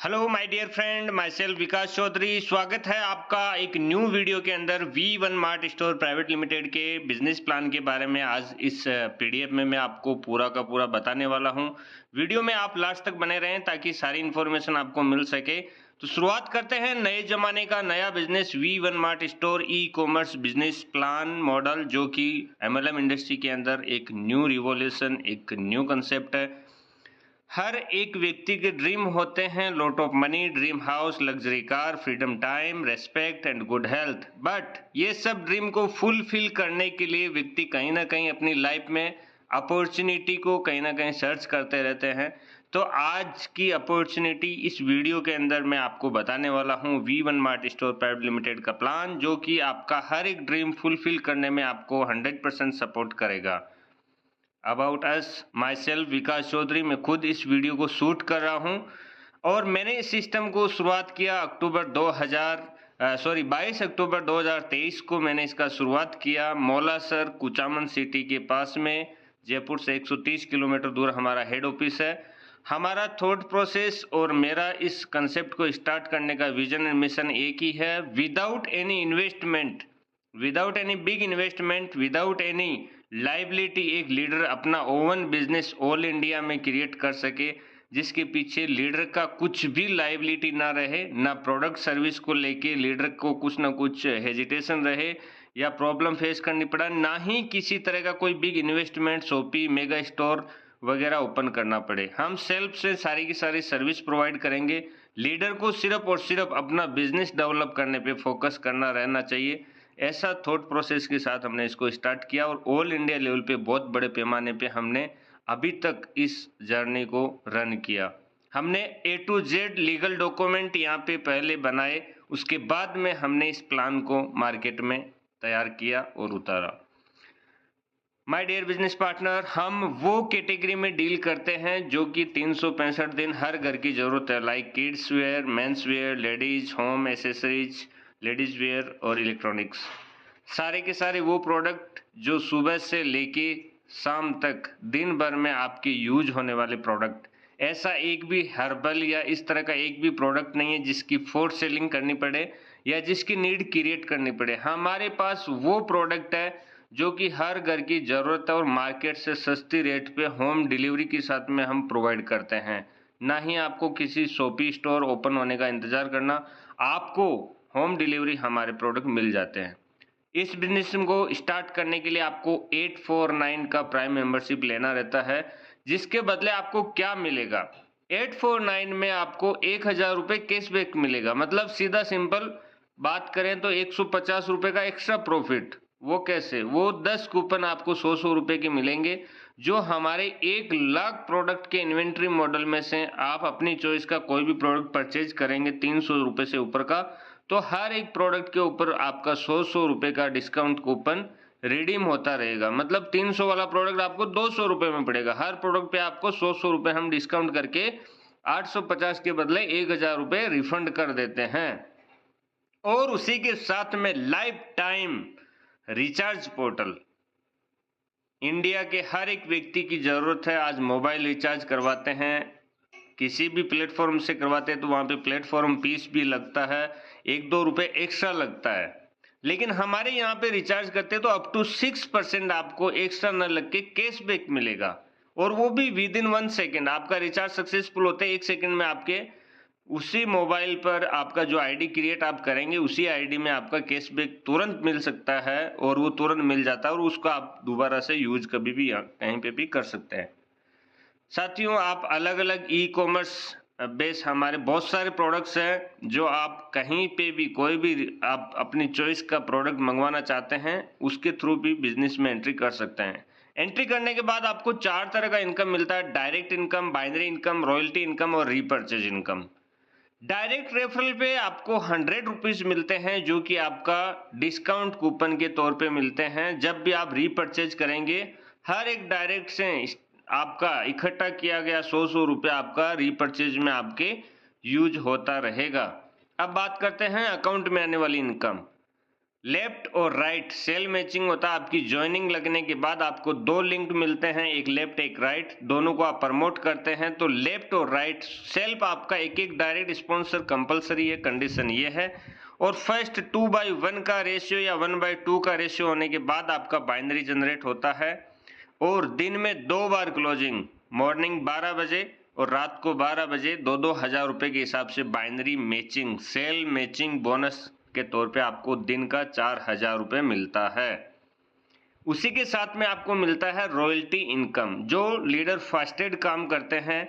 Hello my dear friend, myself Vikas Chaudhary. स्वागत है आपका एक न्यू वीडियो के अंदर V1 mart store private limited के बिजनेस प्लान के बारे में। आज इस पीडीएफ में मैं आपको पूरा का पूरा बताने वाला हूं। वीडियो में आप लास्ट तक बने रहें ताकि सारी इन्फॉर्मेशन आपको मिल सके। तो शुरुआत करते हैं नए जमाने का नया business V1 mart store e commerce business plan model, जो कि MLM इंडस्ट्री के अंदर एक न्यू रिवॉल्यूशन, एक न्यू कंसेप्ट है। हर एक व्यक्ति के ड्रीम होते हैं lot of money, dream house, luxury car, freedom time, respect and good health. But ये सब ड्रीम को फुलफिल करने के लिए व्यक्ति कहीं ना कहीं अपनी लाइफ में अपॉर्चुनिटी को कहीं ना कहीं सर्च करते रहते हैं। तो आज की अपॉर्चुनिटी इस वीडियो के अंदर मैं आपको बताने वाला हूँ V1 mart store private limited का प्लान, जो कि आपका हर एक ड्रीम फुलफिल करने में आपको 100% सपोर्ट करेगा। About us, my self Vikas Chaudhary. मैं खुद इस वीडियो को शूट कर रहा हूं और मैंने इस सिस्टम को शुरुआत किया 22 अक्टूबर 2023 को मैंने इसका शुरुआत किया। मौलासर कुचामन सिटी के पास में, जयपुर से 130 किलोमीटर दूर हमारा हेड ऑफिस है। हमारा थॉट प्रोसेस और मेरा इस कंसेप्ट को स्टार्ट करने का विजन एंड मिशन एक ही है। Without any investment, without any big investment, without any liability, एक लीडर अपना ओवन बिजनेस ऑल इंडिया में क्रिएट कर सके, जिसके पीछे लीडर का कुछ भी लाइबिलिटी ना रहे, ना प्रोडक्ट सर्विस को लेके लीडर को कुछ ना कुछ हेजिटेशन रहे या प्रॉब्लम फेस करनी पड़ा, ना ही किसी तरह का कोई बिग इन्वेस्टमेंट, शॉपी, मेगा स्टोर वगैरह ओपन करना पड़े। हम सेल्फ से सारी की सारी सर्विस प्रोवाइड करेंगे। लीडर को सिर्फ और सिर्फ अपना बिजनेस डेवलप करने पे फोकस करना रहना चाहिए। ऐसा थॉट प्रोसेस के साथ हमने इसको स्टार्ट किया और ऑल इंडिया लेवल पे बहुत बड़े पैमाने पे हमने अभी तक इस जर्नी को रन किया। हमने A to Z legal document यहाँ पे पहले बनाए, उसके बाद में हमने इस प्लान को मार्केट में तैयार किया और उतारा। माय डियर बिजनेस पार्टनर, हम वो कैटेगरी में डील करते हैं जो कि 365 दिन हर घर की जरूरत है, like kids where, men's wear, ladies home accessories, ladies wear और इलेक्ट्रॉनिक्स। सारे के सारे वो प्रोडक्ट जो सुबह से लेके शाम तक दिन भर में आपके यूज होने वाले प्रोडक्ट। ऐसा एक भी हर्बल या इस तरह का एक भी प्रोडक्ट नहीं है जिसकी फोर्थ सेलिंग करनी पड़े या जिसकी नीड क्रिएट करनी पड़े। हमारे पास वो प्रोडक्ट है जो कि हर घर की ज़रूरत है और मार्केट से सस्ती रेट पे होम डिलीवरी के साथ में हम प्रोवाइड करते हैं। ना ही आपको किसी शॉपी स्टोर ओपन होने का इंतज़ार करना, आपको होम डिलीवरी हमारे प्रोडक्ट मिल जाते हैं। इस बिजनेस को स्टार्ट करने के लिए आपको 849 का प्राइम मेंबरशिप लेना रहता है, जिसके बदले आपको क्या मिलेगा। 849 में आपको 1000 रुपये कैशबैक मिलेगा। मतलब सीधा सिंपल बात करें तो 150 रुपये का एक्स्ट्रा प्रॉफिट। वो कैसे? वो 10 कूपन आपको 100 रुपये के मिलेंगे, जो हमारे 1 लाख प्रोडक्ट के इन्वेंट्री मॉडल में से आप अपनी चॉइस का कोई भी प्रोडक्ट परचेज करेंगे 300 रुपये से ऊपर का, तो हर एक प्रोडक्ट के ऊपर आपका 100 रुपये का डिस्काउंट कूपन रिडीम होता रहेगा। मतलब 300 वाला प्रोडक्ट आपको 200 रुपये में पड़ेगा। हर प्रोडक्ट पे आपको 100 रुपये हम डिस्काउंट करके 850 के बदले 1000 रुपये रिफंड कर देते हैं। और उसी के साथ में life time recharge portal. India के हर एक व्यक्ति की जरूरत है। आज मोबाइल रिचार्ज करवाते हैं, किसी भी प्लेटफॉर्म से करवाते हैं तो वहाँ पे प्लेटफॉर्म फीस भी लगता है, 1-2 रुपये एक्स्ट्रा लगता है। लेकिन हमारे यहाँ पे रिचार्ज करते हैं तो अप टू 6% आपको एक्स्ट्रा न लग के कैशबैक मिलेगा, और वो भी विद इन 1 सेकेंड। आपका रिचार्ज सक्सेसफुल होते हैं 1 सेकेंड में आपके उसी मोबाइल पर आपका जो आईडी क्रिएट आप करेंगे, उसी आईडी में आपका कैशबैक तुरंत मिल सकता है, और वो तुरंत मिल जाता है और उसको आप दोबारा से यूज कभी भी कहीं पे भी कर सकते हैं। साथियों, आप अलग अलग ई कॉमर्स बेस हमारे बहुत सारे प्रोडक्ट्स हैं, जो आप कहीं पे भी कोई भी आप अपनी चॉइस का प्रोडक्ट मंगवाना चाहते हैं, उसके थ्रू भी बिजनेस में एंट्री कर सकते हैं। एंट्री करने के बाद आपको 4 तरह का इनकम मिलता है: direct income, binary income, royalty income और रीपर्चेज इनकम। डायरेक्ट रेफरल पे आपको 100 रुपीज मिलते हैं, जो कि आपका डिस्काउंट कूपन के तौर पे मिलते हैं। जब भी आप रीपर्चेज करेंगे, हर एक डायरेक्ट से आपका इकट्ठा किया गया 100 रुपये आपका रीपर्चेज में आपके यूज होता रहेगा। अब बात करते हैं अकाउंट में आने वाली इनकम। लेफ्ट और राइट सेल मैचिंग होता है। आपकी ज्वाइनिंग लगने के बाद आपको दो लिंक मिलते हैं, एक लेफ्ट एक राइट, दोनों को आप प्रमोट करते हैं तो लेफ्ट और राइट सेल्फ आपका एक एक डायरेक्ट स्पॉन्सर कंपलसरी है। कंडीशन ये है। और फर्स्ट 2/1 का रेशियो या 1/2 का रेशियो होने के बाद आपका बाइनरी जनरेट होता है। और दिन में 2 बार क्लोजिंग, मॉर्निंग 12 बजे और रात को 12 बजे 2-2 हज़ार रुपये के हिसाब से binary matching sale matching bonus के तौर पे आपको दिन का 4,000 रुपये मिलता है। उसी के साथ में आपको मिलता है रॉयल्टी इनकम। जो लीडर फास्टेड काम करते हैं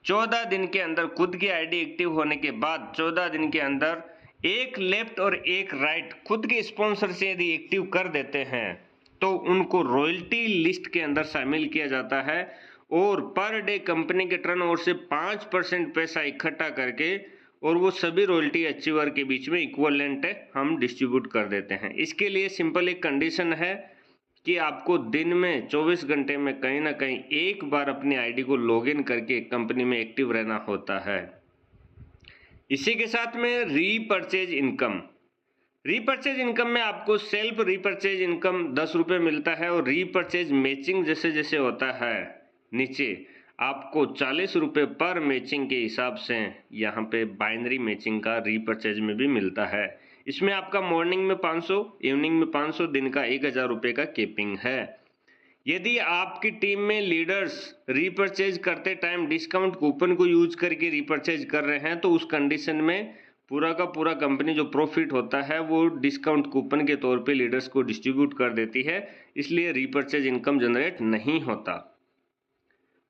14 दिन के अंदर खुद की आईडी एक्टिव होने के बाद 14 दिन के अंदर एक लेफ्ट और एक राइट खुद के स्पॉन्सर से यदि एक्टिव कर देते हैं तो उनको रॉयल्टी लिस्ट के अंदर शामिल किया जाता है और पर डे कंपनी के टर्नओवर से 5% पैसा इकट्ठा करके और वो सभी रॉयल्टी अचीवर के बीच में इक्वलेंट हम डिस्ट्रीब्यूट कर देते हैं। इसके लिए सिंपल एक कंडीशन है कि आपको दिन में 24 घंटे में कहीं ना कहीं एक बार अपनी आईडी को लॉगिन करके कंपनी में एक्टिव रहना होता है। इसी के साथ में रीपर्चेज इनकम। रीपर्चेज इनकम में आपको सेल्फ रीपर्चेज इनकम 10 रुपये मिलता है और रीपर्चेज मैचिंग जैसे जैसे होता है नीचे आपको 40 रुपये पर मैचिंग के हिसाब से यहाँ पे बाइनरी मैचिंग का रीपर्चेज में भी मिलता है। इसमें आपका मॉर्निंग में 500, इवनिंग में 500, दिन का 1,000 रुपये का केपिंग है। यदि आपकी टीम में लीडर्स रीपर्चेज करते टाइम डिस्काउंट कूपन को यूज करके रीपर्चेज कर रहे हैं तो उस कंडीशन में पूरा का पूरा कंपनी जो प्रॉफिट होता है वो डिस्काउंट कूपन के तौर पे लीडर्स को डिस्ट्रीब्यूट कर देती है, इसलिए रीपर्चेज इनकम जनरेट नहीं होता।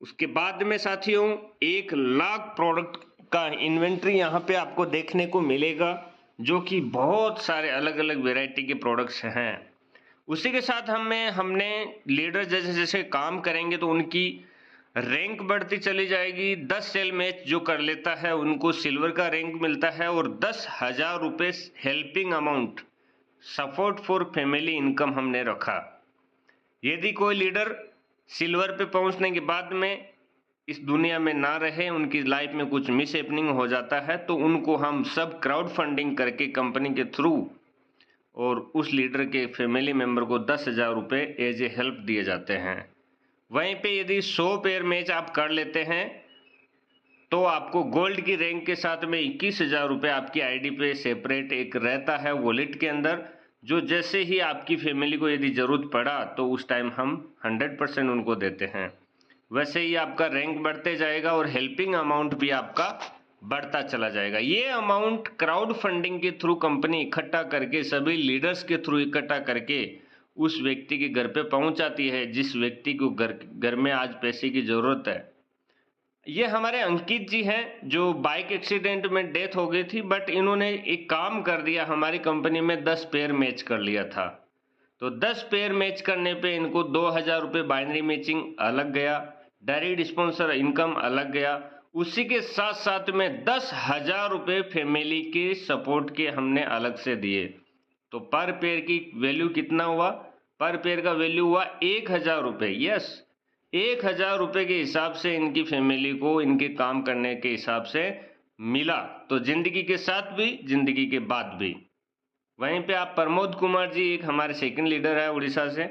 उसके बाद में साथियों 1 लाख प्रोडक्ट का इन्वेंट्री यहाँ पे आपको देखने को मिलेगा जो कि बहुत सारे अलग अलग वेराइटी के प्रोडक्ट्स हैं। उसी के साथ हमने लीडर जैसे जैसे काम करेंगे तो उनकी रैंक बढ़ती चली जाएगी। 10 सेल मैच जो कर लेता है उनको सिल्वर का रैंक मिलता है और 10,000 रुपये helping amount support for family income हमने रखा। यदि कोई लीडर सिल्वर पे पहुंचने के बाद में इस दुनिया में ना रहे, उनकी लाइफ में कुछ मिस हैपनिंग हो जाता है तो उनको हम सब क्राउड फंडिंग करके कंपनी के थ्रू और उस लीडर के फैमिली मेंबर को 10,000 रुपये एज ए हेल्प दिए जाते हैं। वहीं पे यदि 100 पेयर मैच आप कर लेते हैं तो आपको गोल्ड की रैंक के साथ में 21,000 रुपये आपकी आईडी पे सेपरेट एक रहता है वॉलेट के अंदर, जो जैसे ही आपकी फैमिली को यदि ज़रूरत पड़ा तो उस टाइम हम 100% उनको देते हैं। वैसे ही आपका रैंक बढ़ते जाएगा और हेल्पिंग अमाउंट भी आपका बढ़ता चला जाएगा। ये अमाउंट क्राउड फंडिंग के थ्रू कंपनी इकट्ठा करके सभी लीडर्स के थ्रू इकट्ठा करके उस व्यक्ति के घर पे पहुंचाती है जिस व्यक्ति को घर में आज पैसे की ज़रूरत है। ये हमारे अंकित जी हैं जो बाइक एक्सीडेंट में डेथ हो गई थी, बट इन्होंने एक काम कर दिया, हमारी कंपनी में 10 पेयर मैच कर लिया था तो 10 पेयर मैच करने पे इनको 2,000 रुपये बाइनरी मैचिंग अलग गया, डायरेक्ट स्पॉन्सर इनकम अलग गया। उसी के साथ साथ में 10,000 रुपये फैमिली के सपोर्ट के हमने अलग से दिए। तो पर पेयर की वैल्यू कितना हुआ? पर पेयर का वैल्यू हुआ 1,000 रुपये। यस, 1,000 रुपये के हिसाब से इनकी फैमिली को इनके काम करने के हिसाब से मिला, तो जिंदगी के साथ भी जिंदगी के बाद भी। वहीं पे आप प्रमोद कुमार जी एक हमारे सेकंड लीडर है उड़ीसा से,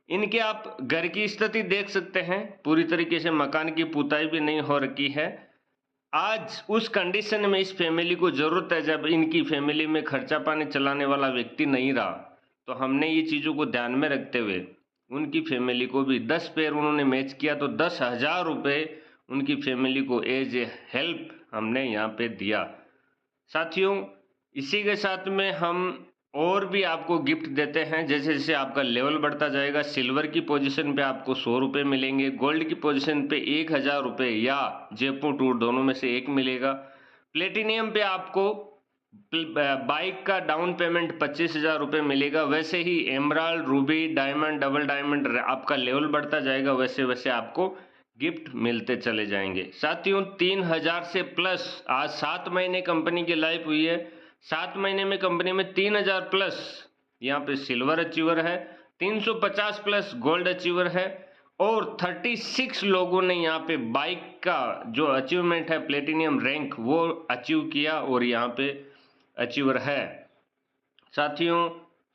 इनके आप घर की स्थिति देख सकते हैं, पूरी तरीके से मकान की पुताई भी नहीं हो रखी है। आज उस कंडीशन में इस फैमिली को ज़रूरत है जब इनकी फैमिली में खर्चा पानी चलाने वाला व्यक्ति नहीं रहा, तो हमने ये चीज़ों को ध्यान में रखते हुए उनकी फैमिली को भी 10 पेयर उन्होंने मैच किया तो 10,000 रुपये उनकी फैमिली को एज ए हेल्प हमने यहाँ पे दिया। साथियों इसी के साथ में हम और भी आपको गिफ्ट देते हैं। जैसे जैसे आपका लेवल बढ़ता जाएगा, सिल्वर की पोजीशन पे आपको 100 रुपये मिलेंगे, गोल्ड की पोजीशन पे 1,000 रुपये या जयपुर टूर दोनों में से एक मिलेगा। प्लेटिनियम पे आपको बाइक का डाउन पेमेंट 25,000 रुपये मिलेगा। वैसे ही emerald, ruby, diamond, double diamond आपका लेवल बढ़ता जाएगा, वैसे वैसे आपको गिफ्ट मिलते चले जाएंगे। साथियों 3,000 से प्लस आज 7 महीने कंपनी की लाइफ हुई है, 7 महीने में कंपनी में 3,000 प्लस यहाँ पे सिल्वर अचीवर है, 350 प्लस गोल्ड अचीवर है और 36 लोगों ने यहाँ पे बाइक का जो अचीवमेंट है प्लेटिनियम रैंक वो अचीव किया और यहाँ पे अचीवर है। साथियों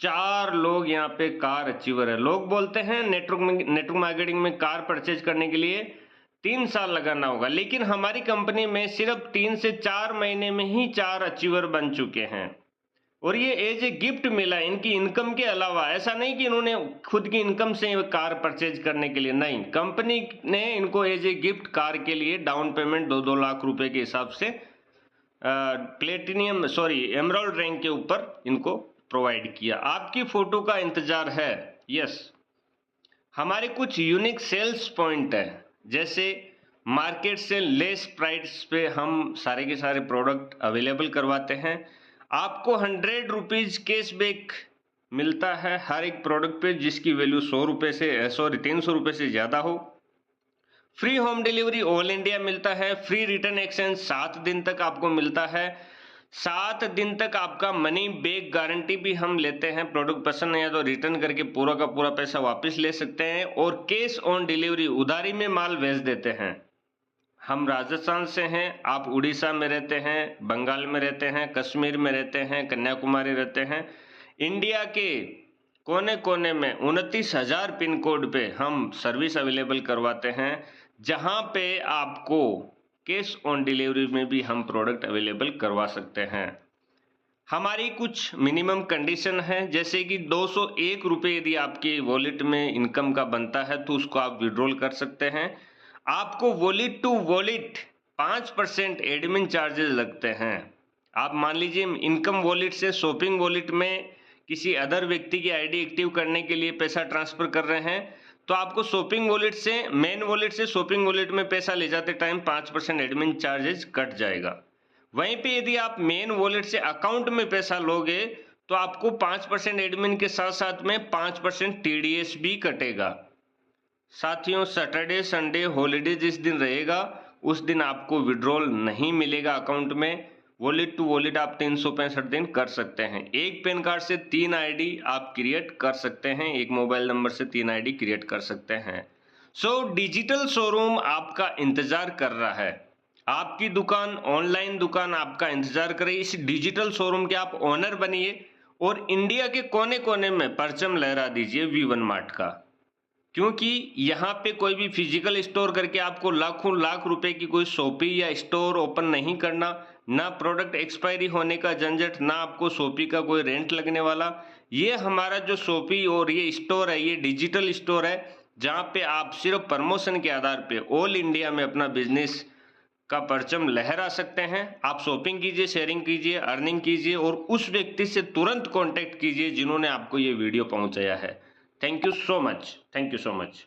4 लोग यहाँ पे कार अचीवर है। लोग बोलते हैं नेटवर्क मार्केटिंग में कार परचेज करने के लिए 3 साल लगाना होगा, लेकिन हमारी कंपनी में सिर्फ 3 से 4 महीने में ही 4 अचीवर बन चुके हैं और ये एज ए गिफ्ट मिला इनकी इनकम के अलावा। ऐसा नहीं कि इन्होंने खुद की इनकम से कार परचेज करने के लिए, नहीं, कंपनी ने इनको एज ए गिफ्ट कार के लिए डाउन पेमेंट 2-2 लाख रुपए के हिसाब से एमराल्ड रैंक के ऊपर इनको प्रोवाइड किया। आपकी फोटो का इंतजार है। यस, हमारे कुछ यूनिक सेल्स पॉइंट है, जैसे मार्केट से लेस प्राइस पे हम सारे के सारे प्रोडक्ट अवेलेबल करवाते हैं। आपको 100 रुपीज कैशबैक मिलता है हर एक प्रोडक्ट पे, जिसकी वैल्यू 300 रुपए से ज्यादा हो। Free home delivery all India मिलता है। फ्री रिटर्न एक्सचेंज 7 दिन तक आपको मिलता है। 7 दिन तक आपका मनी बैक गारंटी भी हम लेते हैं। प्रोडक्ट पसंद नहीं आया तो रिटर्न करके पूरा का पूरा पैसा वापस ले सकते हैं। और कैश ऑन डिलीवरी, उधारी में माल भेज देते हैं। हम राजस्थान से हैं, आप उड़ीसा में रहते हैं, बंगाल में रहते हैं, कश्मीर में रहते हैं, कन्याकुमारी रहते हैं, इंडिया के कोने कोने में 29,000 पिन कोड पे हम सर्विस अवेलेबल करवाते हैं, जहां पे आपको कैश ऑन डिलीवरी में भी हम प्रोडक्ट अवेलेबल करवा सकते हैं। हमारी कुछ मिनिमम कंडीशन है, जैसे कि 201 रुपये यदि आपके वॉलेट में इनकम का बनता है तो उसको आप विड्रॉल कर सकते हैं। आपको wallet to wallet 5% admin charges लगते हैं। आप मान लीजिए इनकम वॉलेट से शॉपिंग वॉलेट में किसी अदर व्यक्ति की आईडी एक्टिव करने के लिए पैसा ट्रांसफर कर रहे हैं, तो आपको शॉपिंग वॉलेट से मेन वॉलेट से शॉपिंग वॉलेट में पैसा ले जाते टाइम 5% एडमिन चार्जेस कट जाएगा। वहीं पे यदि आप मेन वॉलेट से अकाउंट में पैसा लोगे तो आपको 5% एडमिन के साथ साथ में 5% टीडीएस भी कटेगा। साथियों, सैटरडे संडे हॉलीडे जिस दिन रहेगा उस दिन आपको विड्रॉल नहीं मिलेगा अकाउंट में। वॉलेट टू वॉलेट आप 365 दिन कर सकते हैं। एक पैन कार्ड से 3 आईडी आप क्रिएट कर सकते हैं, एक मोबाइल नंबर से 3 आईडी क्रिएट कर सकते हैं। डिजिटल शोरूम आपका इंतजार कर रहा है। आपकी दुकान, ऑनलाइन दुकान आपका इंतजार कर रही है। इस डिजिटल शोरूम के आप ओनर बनिए और इंडिया के कोने कोने में परचम लहरा दीजिए V1 मार्ट का, क्योंकि यहाँ पे कोई भी फिजिकल स्टोर करके आपको लाखों लाख रुपए की कोई शॉपी या स्टोर ओपन नहीं करना, ना प्रोडक्ट एक्सपायरी होने का झंझट, ना आपको शॉपी का कोई रेंट लगने वाला। ये हमारा जो शॉपी और ये स्टोर है, ये डिजिटल स्टोर है, जहाँ पे आप सिर्फ प्रमोशन के आधार पे ऑल इंडिया में अपना बिजनेस का परचम लहरा सकते हैं। आप शॉपिंग कीजिए, शेयरिंग कीजिए, अर्निंग कीजिए और उस व्यक्ति से तुरंत कॉन्टेक्ट कीजिए जिन्होंने आपको ये वीडियो पहुंचाया है। Thank you so much. Thank you so much.